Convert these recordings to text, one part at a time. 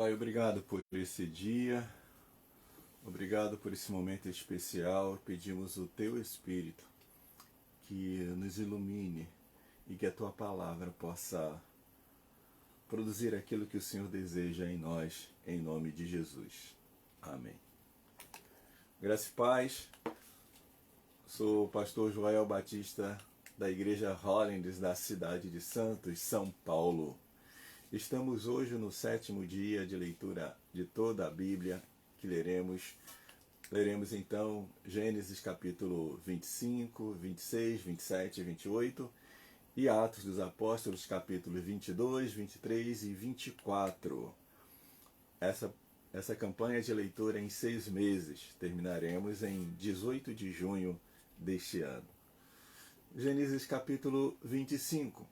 Pai, obrigado por esse dia, obrigado por esse momento especial. Pedimos o Teu Espírito que nos ilumine e que a Tua palavra possa produzir aquilo que o Senhor deseja em nós, em nome de Jesus. Amém. Graça e paz, sou o pastor Joel Batista da Igreja Hollands da cidade de Santos, São Paulo. Estamos hoje no 7º dia de leitura de toda a Bíblia que leremos. Leremos então Gênesis capítulo 25, 26, 27 e 28 e Atos dos Apóstolos capítulos 22, 23 e 24. Essa campanha de leitura em 6 meses. Terminaremos em 18 de junho deste ano. Gênesis capítulo 25.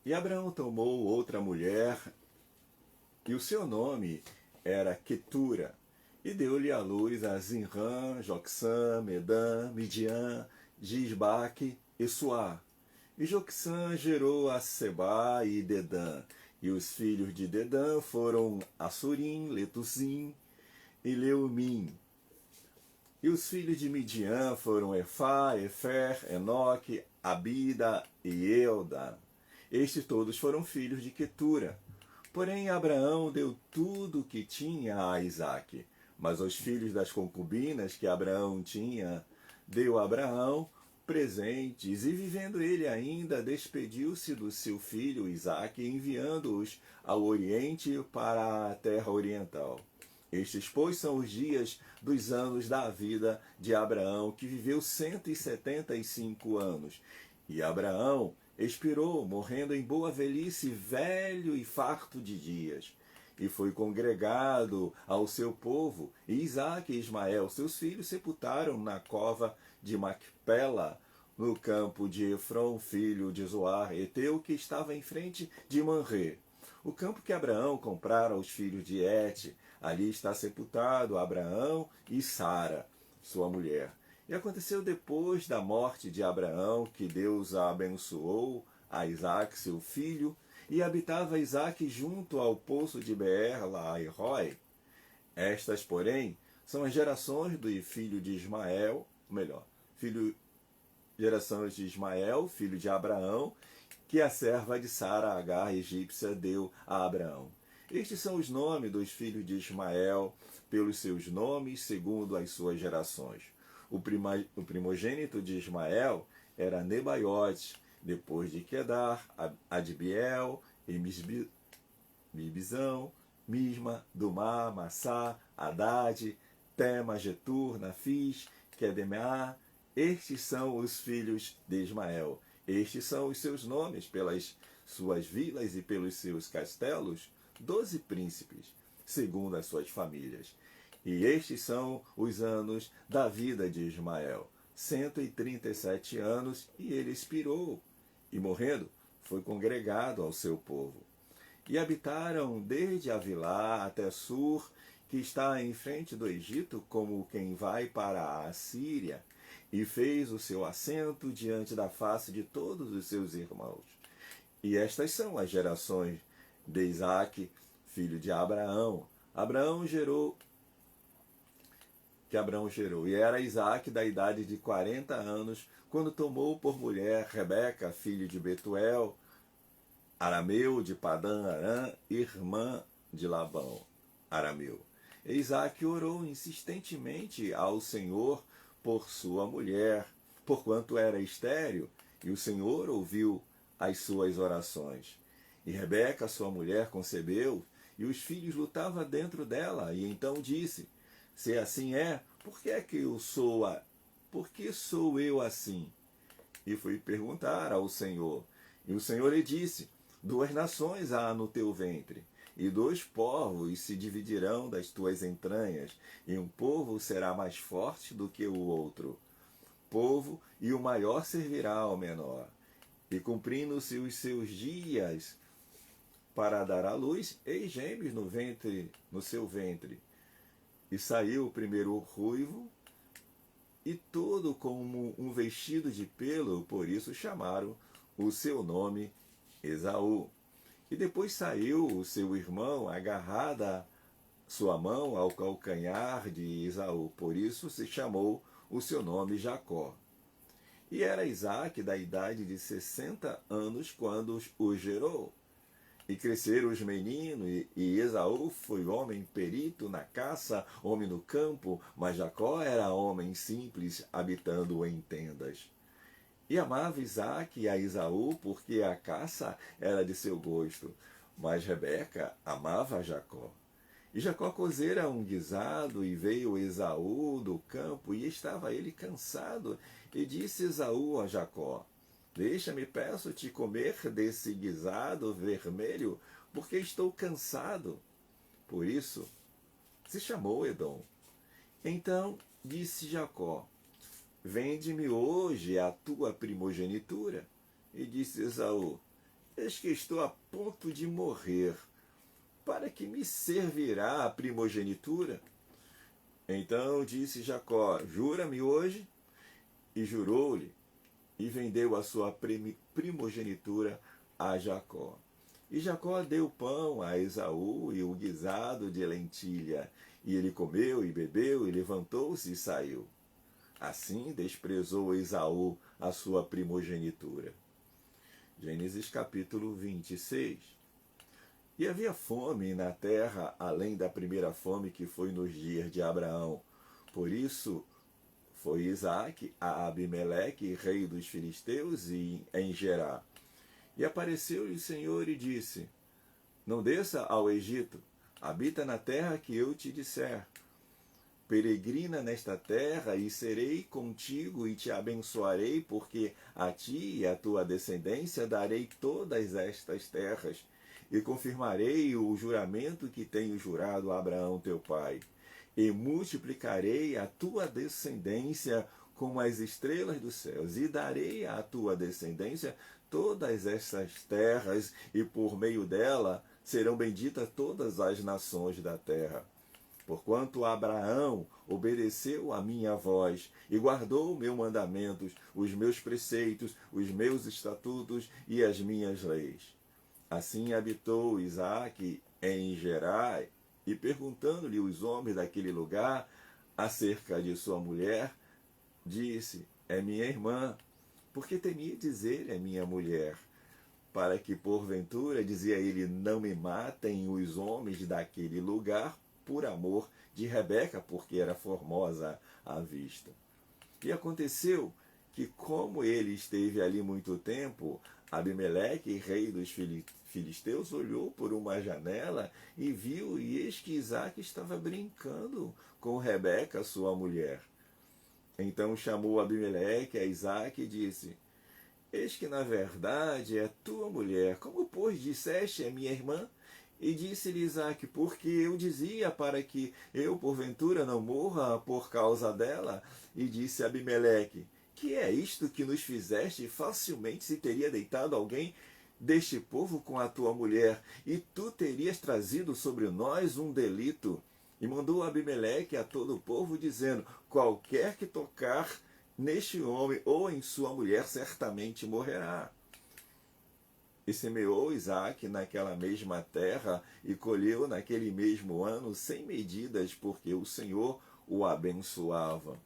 E Abraão tomou outra mulher, e o seu nome era Quetura, e deu-lhe à luz a Zinrã, Jocsã, Medã, Midian, Gisbaque e Suá. E Jocsã gerou a Sebá e Dedã, e os filhos de Dedã foram Assurim, Letusim e Leumim. E os filhos de Midian foram Efá, Efer, Enoque, Abida e Elda. Estes todos foram filhos de Quetura. Porém, Abraão deu tudo o que tinha a Isaque. Mas aos filhos das concubinas que Abraão tinha, deu Abraão presentes, e vivendo ele ainda, despediu-se do seu filho Isaque, enviando-os ao oriente para a terra oriental. Estes, pois, são os dias dos anos da vida de Abraão, que viveu 175 anos. E Abraão expirou, morrendo em boa velhice, velho e farto de dias. E foi congregado ao seu povo, e Isaque e Ismael, seus filhos, sepultaram na cova de Macpela, no campo de Efron, filho de Zoar, Eteu, que estava em frente de Manrê. O campo que Abraão comprara aos filhos de Et. Ali está sepultado Abraão e Sara, sua mulher. E aconteceu depois da morte de Abraão que Deus abençoou a Isaque, seu filho, e habitava Isaque junto ao poço de Beer-Lahai-Roi. Estas, porém, são as gerações do filho de Ismael, gerações de Ismael, filho de Abraão, que a serva de Sara, Agar, egípcia, deu a Abraão. Estes são os nomes dos filhos de Ismael, pelos seus nomes, segundo as suas gerações. O primogênito de Ismael era Nebaiote, depois de Quedar, Adbiel, e Mibizão, Misma, Dumá, Massá, Haddad, Tema, Getur, Nafis, Quedemeá. Estes são os filhos de Ismael. Estes são os seus nomes, pelas suas vilas e pelos seus castelos, 12 príncipes, segundo as suas famílias. E estes são os anos da vida de Ismael, 137 anos, e ele expirou, e morrendo, foi congregado ao seu povo. E habitaram desde Avilá até Sur, que está em frente do Egito, como quem vai para a Assíria, e fez o seu assento diante da face de todos os seus irmãos. E estas são as gerações de Isaque, filho de Abraão. Abraão gerou, e era Isaque da idade de 40 anos, quando tomou por mulher Rebeca, filho de Betuel, arameu de Padã Arã, irmã de Labão, arameu. E Isaque orou insistentemente ao Senhor por sua mulher, porquanto era estéril, e o Senhor ouviu as suas orações. E Rebeca, sua mulher, concebeu, e os filhos lutavam dentro dela, e então disse: se assim é, por que sou eu assim? E fui perguntar ao Senhor. E o Senhor lhe disse: 2 nações há no teu ventre, e 2 povos se dividirão das tuas entranhas, e um povo será mais forte do que o outro povo, e o maior servirá ao menor. E cumprindo-se os seus dias para dar à luz, eis gêmeos no seu ventre. E saiu o primeiro ruivo, e todo como um vestido de pelo, por isso chamaram o seu nome Esaú. E depois saiu o seu irmão, agarrada sua mão ao calcanhar de Esaú. Por isso se chamou o seu nome Jacó. E era Isaque da idade de 60 anos quando o gerou. E cresceram os meninos, e Esaú foi homem perito na caça, homem no campo, mas Jacó era homem simples, habitando em tendas. E amava Isaque a Esaú, porque a caça era de seu gosto, mas Rebeca amava a Jacó. E Jacó cozera um guisado, e veio Esaú do campo, e estava ele cansado. E disse Esaú a Jacó: Deixa-me, peço-te, comer desse guisado vermelho, porque estou cansado. Por isso se chamou Edom. Então disse Jacó: Vende-me hoje a tua primogenitura. E disse Esaú: Eis que estou a ponto de morrer. Para que me servirá a primogenitura? Então disse Jacó: Jura-me hoje. E jurou-lhe, e vendeu a sua primogenitura a Jacó. E Jacó deu pão a Esaú e o guisado de lentilha. E ele comeu e bebeu, e levantou-se e saiu. Assim desprezou Esaú a sua primogenitura. Gênesis capítulo 26. E havia fome na terra, além da primeira fome que foi nos dias de Abraão. Por isso foi Isaque a Abimeleque, rei dos filisteus, em Gerar. E apareceu-lhe o Senhor e disse: Não desça ao Egito, habita na terra que eu te disser. Peregrina nesta terra, e serei contigo e te abençoarei, porque a ti e à tua descendência darei todas estas terras, e confirmarei o juramento que tenho jurado a Abraão teu pai. E multiplicarei a tua descendência como as estrelas dos céus, e darei à tua descendência todas essas terras, e por meio dela serão benditas todas as nações da terra. Porquanto Abraão obedeceu a minha voz e guardou meus mandamentos, os meus preceitos, os meus estatutos e as minhas leis. Assim habitou Isaque em Gerar, e perguntando-lhe os homens daquele lugar acerca de sua mulher, disse: É minha irmã. Porque temia dizer: É minha mulher. Para que, porventura, dizia ele, não me matem os homens daquele lugar por amor de Rebeca, porque era formosa à vista. E aconteceu que, como ele esteve ali muito tempo, Abimeleque, rei dos filisteus, olhou por uma janela e viu, e eis que Isaque estava brincando com Rebeca, sua mulher. Então chamou Abimeleque a Isaque e disse: Eis que na verdade é tua mulher. Como, pois, disseste, é minha irmã? E disse-lhe Isaque: Porque eu dizia, para que eu porventura não morra por causa dela. E disse Abimeleque: Que é isto que nos fizeste? Facilmente se teria deitado alguém deste povo com a tua mulher, e tu terias trazido sobre nós um delito. E mandou Abimeleque a todo o povo, dizendo: Qualquer que tocar neste homem ou em sua mulher certamente morrerá. E semeou Isaque naquela mesma terra, e colheu naquele mesmo ano 100 medidas, porque o Senhor o abençoava.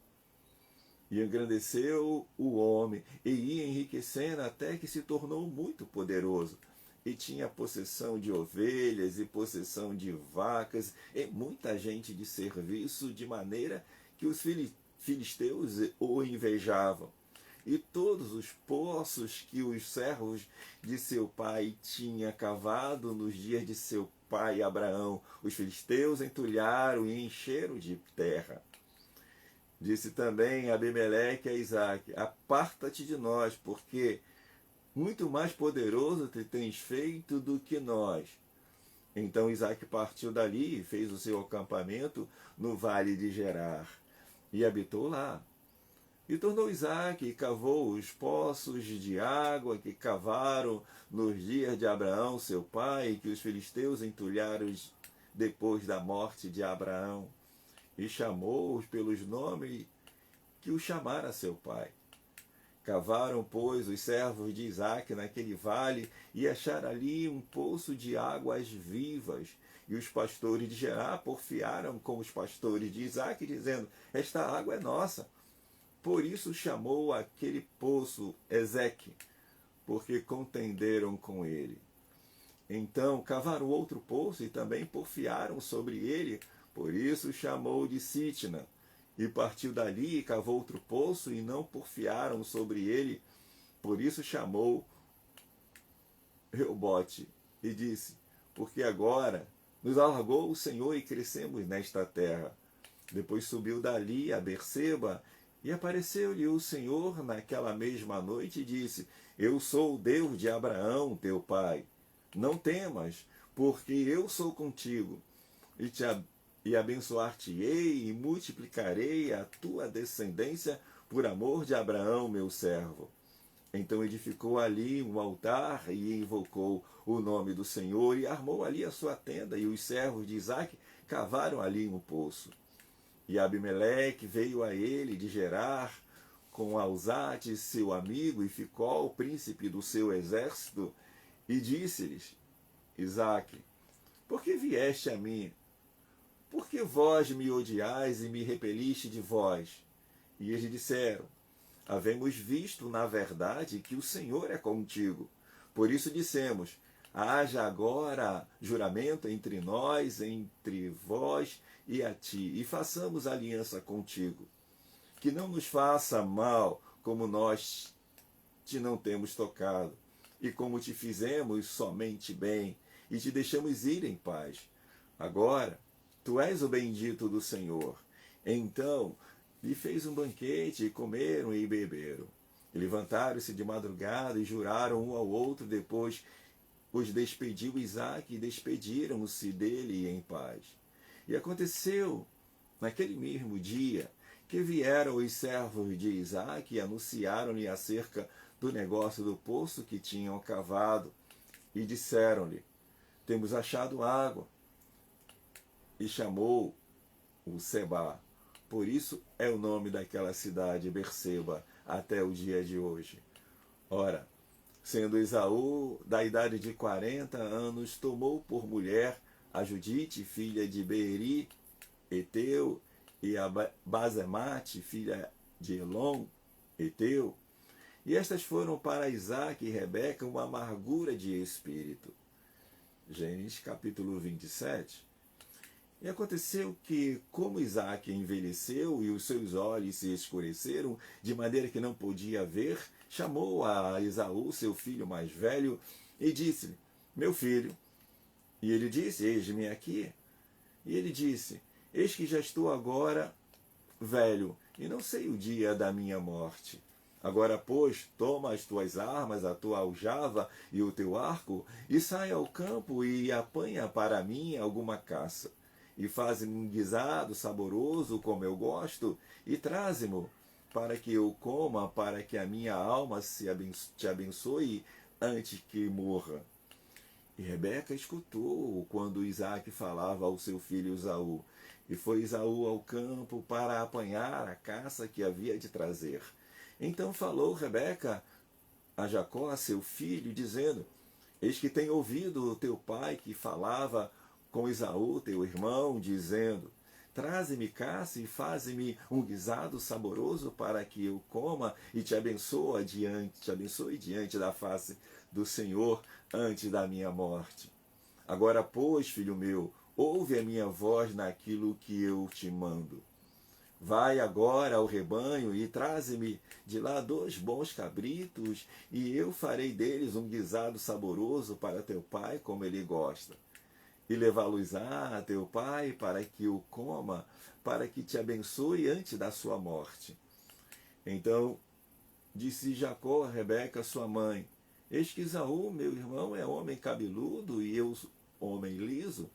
E engrandeceu o homem, e ia enriquecendo até que se tornou muito poderoso. E tinha possessão de ovelhas, e possessão de vacas, e muita gente de serviço, de maneira que os filisteus o invejavam. E todos os poços que os servos de seu pai tinham cavado nos dias de seu pai Abraão, os filisteus entulharam e encheram de terra. Disse também Abimeleque a Isaque: Aparta-te de nós, porque muito mais poderoso te tens feito do que nós. Então Isaque partiu dali e fez o seu acampamento no vale de Gerar, e habitou lá. E tornou Isaque e cavou os poços de água que cavaram nos dias de Abraão, seu pai, e que os filisteus entulharam depois da morte de Abraão. E chamou-os pelos nomes que o chamara seu pai. Cavaram, pois, os servos de Isaque naquele vale e acharam ali um poço de águas vivas. E os pastores de Gerar porfiaram com os pastores de Isaque, dizendo: esta água é nossa. Por isso chamou aquele poço Ezeque, porque contenderam com ele. Então cavaram outro poço e também porfiaram sobre ele, por isso chamou de Sitna. E partiu dali e cavou outro poço e não porfiaram sobre ele, por isso chamou Reobote. E disse: porque agora nos alargou o Senhor e crescemos nesta terra. Depois subiu dali a Berseba, e apareceu-lhe o Senhor naquela mesma noite e disse: eu sou o Deus de Abraão, teu pai. Não temas, porque eu sou contigo, e abençoar-te-ei e multiplicarei a tua descendência por amor de Abraão, meu servo. Então edificou ali um altar e invocou o nome do Senhor e armou ali a sua tenda, e os servos de Isaque cavaram ali um poço. E Abimeleque veio a ele de Gerar com Alzate, seu amigo, e Ficol, príncipe do seu exército, e disse-lhes: Isaque, por que vieste a mim? Por que vós me odiais e me repeliste de vós? E eles disseram: havemos visto, na verdade, que o Senhor é contigo. Por isso dissemos: haja agora juramento entre nós, entre vós e a ti, e façamos aliança contigo. Que não nos faça mal, como nós te não temos tocado, e como te fizemos somente bem, e te deixamos ir em paz. Agora, tu és o bendito do Senhor. Então lhe fez um banquete, e comeram e beberam. E levantaram-se de madrugada e juraram um ao outro. Depois os despediu Isaque e despediram-se dele em paz. E aconteceu, naquele mesmo dia, que vieram os servos de Isaque e anunciaram-lhe acerca do negócio do poço que tinham cavado. E disseram-lhe: temos achado água. E chamou o Seba. Por isso é o nome daquela cidade, Berseba, até o dia de hoje. Ora, sendo Esaú da idade de 40 anos, tomou por mulher a Judite, filha de Beeri, Eteu, e a Basemate, filha de Elon, Eteu. E estas foram para Isaque e Rebeca uma amargura de espírito. Gênesis capítulo 27. E aconteceu que, como Isaque envelheceu e os seus olhos se escureceram, de maneira que não podia ver, chamou a Esaú, seu filho mais velho, e disse-lhe: meu filho. E ele disse: eis-me aqui. E ele disse: eis que já estou agora velho, e não sei o dia da minha morte. Agora, pois, toma as tuas armas, a tua aljava e o teu arco, e sai ao campo e apanha para mim alguma caça. E faze-me um guisado saboroso, como eu gosto, e traze-mo, para que eu coma, para que a minha alma te abençoe antes que morra. E Rebeca escutou quando Isaque falava ao seu filho Esaú. E foi Esaú ao campo para apanhar a caça que havia de trazer. Então falou Rebeca a Jacó, seu filho, dizendo: eis que tenho ouvido o teu pai que falava com Esaú, teu irmão, dizendo: traze-me caça e faze-me um guisado saboroso para que eu coma e te abençoe diante da face do Senhor antes da minha morte. Agora, pois, filho meu, ouve a minha voz naquilo que eu te mando. Vai agora ao rebanho e traze-me de lá 2 bons cabritos, e eu farei deles um guisado saboroso para teu pai, como ele gosta. E levá-los-á a teu pai para que o coma, para que te abençoe antes da sua morte. Então disse Jacó a Rebeca, sua mãe: eis que Esaú, meu irmão, é homem cabeludo e eu homem liso.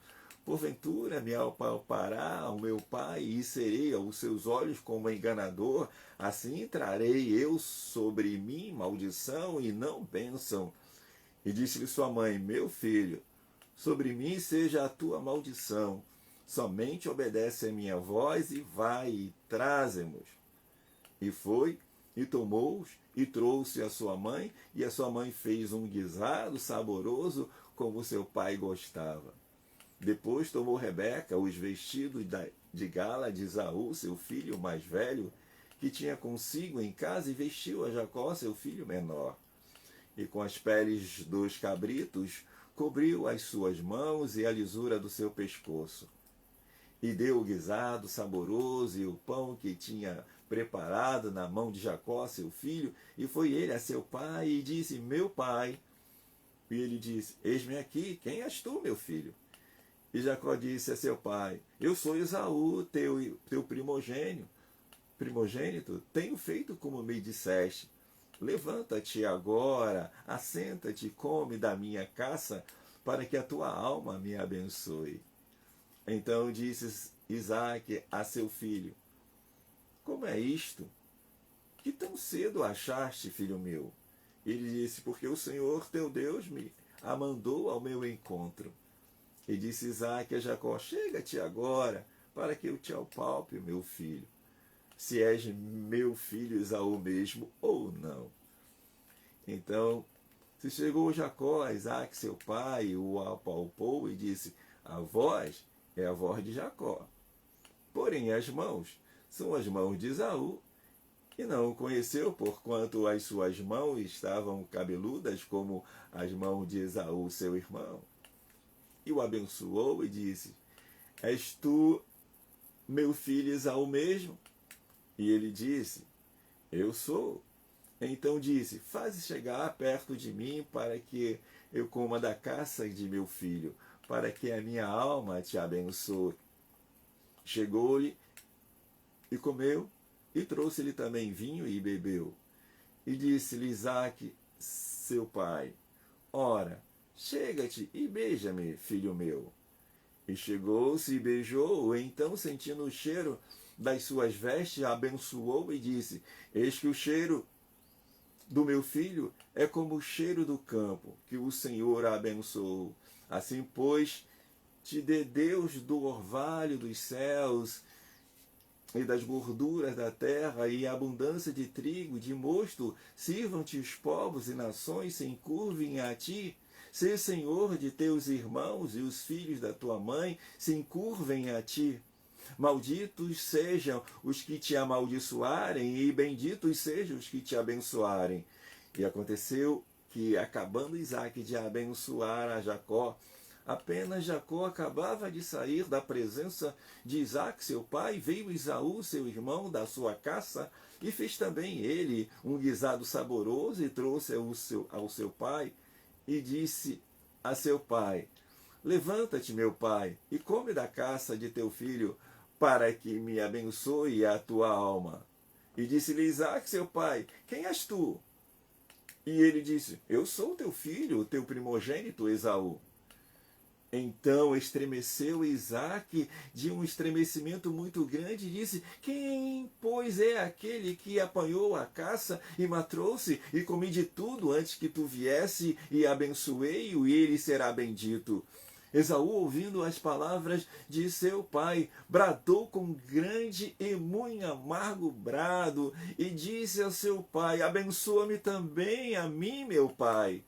Porventura me apalpará o meu pai e serei aos seus olhos como enganador. Assim trarei eu sobre mim maldição e não bênção. E disse-lhe sua mãe: meu filho, sobre mim seja a tua maldição. Somente obedece a minha voz e vai e traze-mos. E foi, e tomou-os, e trouxe a sua mãe, e a sua mãe fez um guisado saboroso como seu pai gostava. Depois tomou Rebeca os vestidos de gala de Esaú, seu filho mais velho, que tinha consigo em casa, e vestiu a Jacó, seu filho menor. E com as peles dos cabritos cobriu as suas mãos e a lisura do seu pescoço. E deu o guisado saboroso e o pão que tinha preparado na mão de Jacó, seu filho, e foi ele a seu pai e disse: meu pai. E ele disse: eis-me aqui, quem és tu, meu filho? E Jacó disse a seu pai: eu sou Esaú, teu primogênito, tenho feito como me disseste. Levanta-te agora, assenta-te e come da minha caça, para que a tua alma me abençoe. Então disse Isaque a seu filho: como é isto? Que tão cedo achaste, filho meu? Ele disse: porque o Senhor teu Deus me a mandou ao meu encontro. E disse Isaque a Jacó: chega-te agora, para que eu te apalpe, meu filho, se és meu filho Esaú mesmo ou não. Então se chegou Jacó a Isaque, seu pai, o apalpou e disse: a voz é a voz de Jacó, porém as mãos são as mãos de Esaú. E não o conheceu, porquanto as suas mãos estavam cabeludas como as mãos de Esaú, seu irmão. E o abençoou e disse: és tu meu filho Esaú mesmo? E ele disse: eu sou. Então disse: faze chegar perto de mim, para que eu coma da caça de meu filho, para que a minha alma te abençoe. Chegou-lhe e comeu, e trouxe-lhe também vinho e bebeu. E disse-lhe Isaque, seu pai: ora, chega-te e beija-me, filho meu. E chegou-se e beijou-o. Então, sentindo o cheiro das suas vestes, abençoou e disse: eis que o cheiro do meu filho é como o cheiro do campo, que o Senhor abençoou. Assim, pois, te dê Deus do orvalho dos céus e das gorduras da terra, e abundância de trigo, de mosto, sirvam-te os povos e nações, se encurvem a ti. Sê Senhor de teus irmãos, e os filhos da tua mãe se encurvem a ti. Malditos sejam os que te amaldiçoarem, e benditos sejam os que te abençoarem. E aconteceu que, acabando Isaque de abençoar a Jacó, apenas Jacó acabava de sair da presença de Isaque, seu pai, veio Esaú, seu irmão, da sua caça, e fez também ele um guisado saboroso, e trouxe ao seu pai, e disse a seu pai: levanta-te, meu pai, e come da caça de teu filho, para que me abençoe a tua alma. E disse-lhe Isaque, seu pai: quem és tu? E ele disse: eu sou teu filho, o teu primogênito Esaú. Então estremeceu Isaque de um estremecimento muito grande e disse: quem, pois, é aquele que apanhou a caça e me trouxe, e comi de tudo antes que tu viesse, e abençoei-o, e ele será bendito? Esaú, ouvindo as palavras de seu pai, bradou com grande e muito amargo brado, e disse a seu pai: abençoa-me também a mim, meu pai.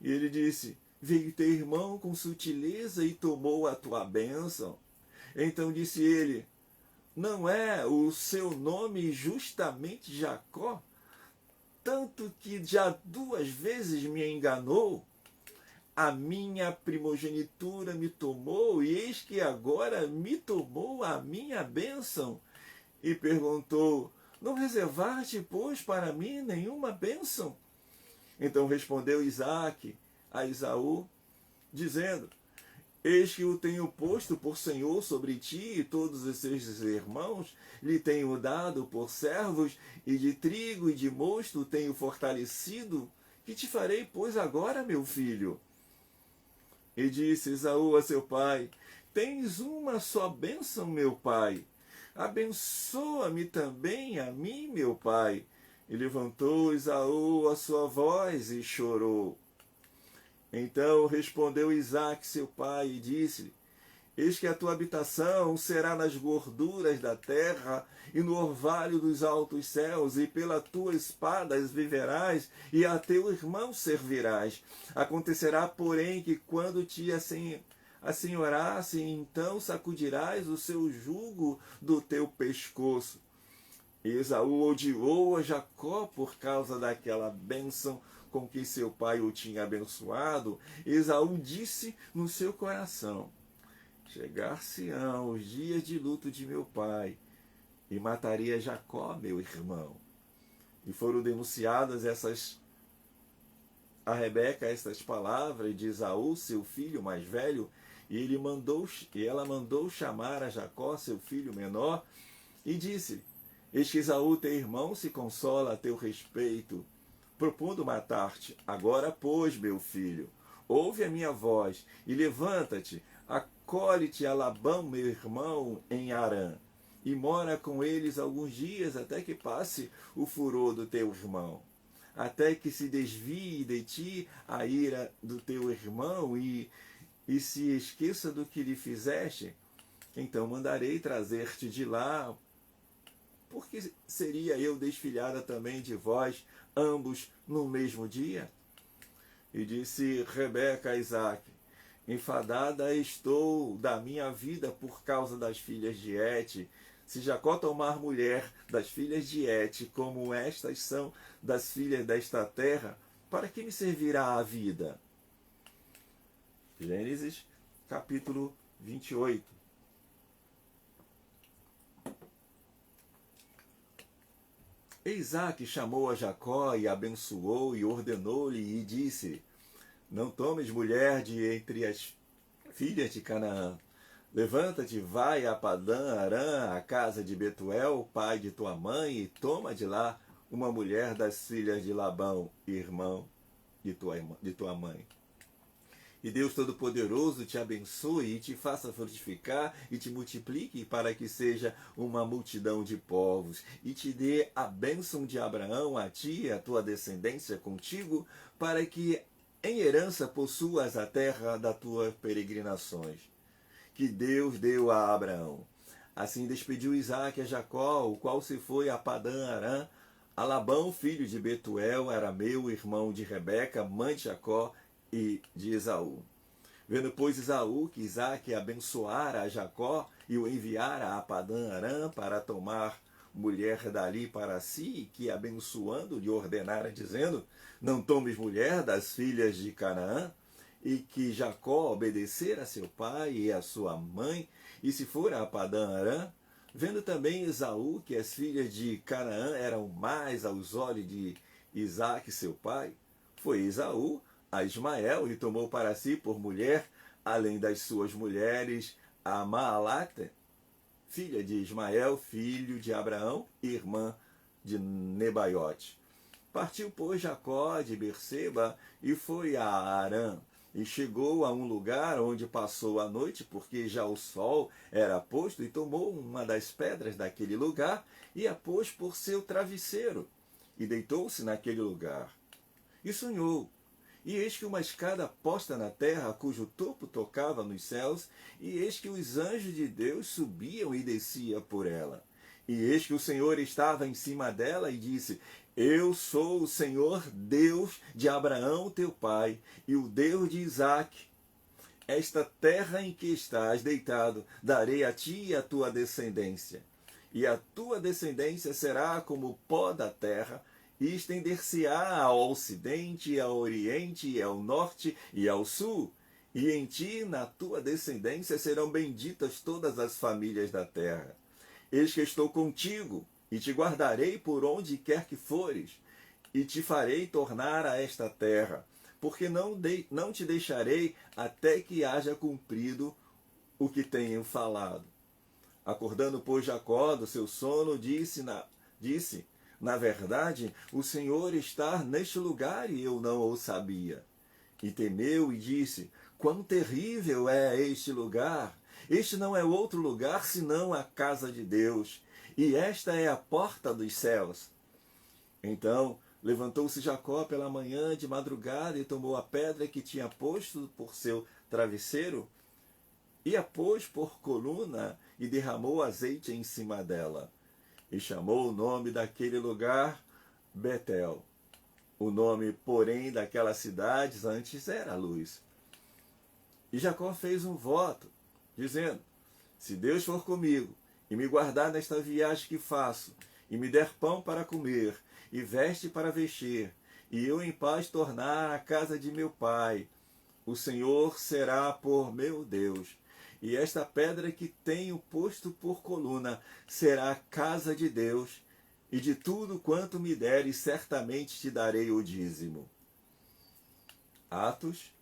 E ele disse: veio teu irmão com sutileza e tomou a tua bênção. Então disse ele: não é o seu nome justamente Jacó? Tanto que já 2 vezes me enganou. A minha primogenitura me tomou, e eis que agora me tomou a minha bênção. E perguntou: não reservaste, pois, para mim nenhuma bênção? Então respondeu Isaque a Esaú, dizendo: eis que o tenho posto por senhor sobre ti, e todos os seus irmãos lhe tenho dado por servos, e de trigo e de mosto tenho fortalecido. Que te farei, pois, agora, meu filho? E disse Esaú a seu pai: tens uma só bênção, meu pai. Abençoa-me também a mim, meu pai. E levantou Esaú a sua voz e chorou. Então respondeu Isaque, seu pai, e disse: Eis que a tua habitação será nas gorduras da terra e no orvalho dos altos céus, e pela tua espada viverás, e a teu irmão servirás. Acontecerá, porém, que quando te assenhorasse, então sacudirás o seu jugo do teu pescoço. Esaú odiou a Jacó por causa daquela bênção com que seu pai o tinha abençoado. Esaú disse no seu coração: chegar-se-ão os dias de luto de meu pai, e mataria Jacó, meu irmão. E foram denunciadas a Rebeca estas palavras de Esaú, seu filho mais velho, e ela mandou chamar a Jacó, seu filho menor, e disse: eis que Esaú, teu irmão, se consola a teu respeito, propondo matar-te. Agora, pois, meu filho, ouve a minha voz, e levanta-te, acolhe-te a Labão, meu irmão, em Harã, e mora com eles alguns dias, até que passe o furor do teu irmão, até que se desvie de ti a ira do teu irmão e se esqueça do que lhe fizeste. Então mandarei trazer-te de lá, porque seria eu desfilhada também de vós, ambos no mesmo dia? E disse Rebeca a Isaque: enfadada estou da minha vida por causa das filhas de Et. Se Jacó tomar mulher das filhas de Et, como estas são das filhas desta terra, para que me servirá a vida? Gênesis, capítulo 28. Isaque chamou a Jacó e abençoou e ordenou-lhe e disse: não tomes mulher de entre as filhas de Canaã. Levanta-te, vai a Padã Arã, a casa de Betuel, pai de tua mãe, e toma de lá uma mulher das filhas de Labão, irmão de tua mãe. E Deus Todo-Poderoso te abençoe e te faça frutificar e te multiplique para que seja uma multidão de povos, e te dê a bênção de Abraão a ti e a tua descendência contigo, para que em herança possuas a terra das tuas peregrinações, que Deus deu a Abraão. Assim despediu Isaque a Jacó, o qual se foi a Padã Arã, a Labão, filho de Betuel, arameu, irmão de Rebeca, mãe de Jacó e de Esaú. Vendo, pois, Esaú que Isaque abençoara a Jacó e o enviara a Padã Arã para tomar mulher dali para si, e que abençoando lhe ordenara, dizendo: não tomes mulher das filhas de Canaã, e que Jacó obedecer a seu pai e a sua mãe, e se for a Padã Arã, vendo também Esaú que as filhas de Canaã eram mais aos olhos de Isaque seu pai, foi Esaú a Ismael e tomou para si por mulher, além das suas mulheres, a Maalate, filha de Ismael, filho de Abraão, irmã de Nebaiote. Partiu, pois, Jacó de Berseba e foi a Harã, e chegou a um lugar onde passou a noite, porque já o sol era posto, e tomou uma das pedras daquele lugar e a pôs por seu travesseiro, e deitou-se naquele lugar. E sonhou, e eis que uma escada posta na terra, cujo topo tocava nos céus, e eis que os anjos de Deus subiam e desciam por ela. E eis que o Senhor estava em cima dela e disse: eu sou o Senhor Deus de Abraão teu pai, e o Deus de Isaque. Esta terra em que estás deitado, darei a ti e a tua descendência. E a tua descendência será como o pó da terra, e estender-se-á ao ocidente, e ao oriente, e ao norte, e ao sul. E em ti, na tua descendência, serão benditas todas as famílias da terra. Eis que estou contigo, e te guardarei por onde quer que fores, e te farei tornar a esta terra, porque não te deixarei até que haja cumprido o que tenho falado. Acordando, pois, Jacó do seu sono, disse, na verdade, o Senhor está neste lugar e eu não o sabia. E temeu e disse: quão terrível é este lugar! Este não é outro lugar senão a casa de Deus, e esta é a porta dos céus. Então levantou-se Jacó pela manhã de madrugada e tomou a pedra que tinha posto por seu travesseiro e a pôs por coluna e derramou azeite em cima dela. E chamou o nome daquele lugar Betel. O nome, porém, daquelas cidades antes era Luz. E Jacó fez um voto, dizendo: se Deus for comigo e me guardar nesta viagem que faço, e me der pão para comer, e veste para vestir, e eu em paz tornar à casa de meu pai, o Senhor será por meu Deus. E esta pedra que tenho posto por coluna será a casa de Deus, e de tudo quanto me deres, certamente te darei o dízimo. Atos,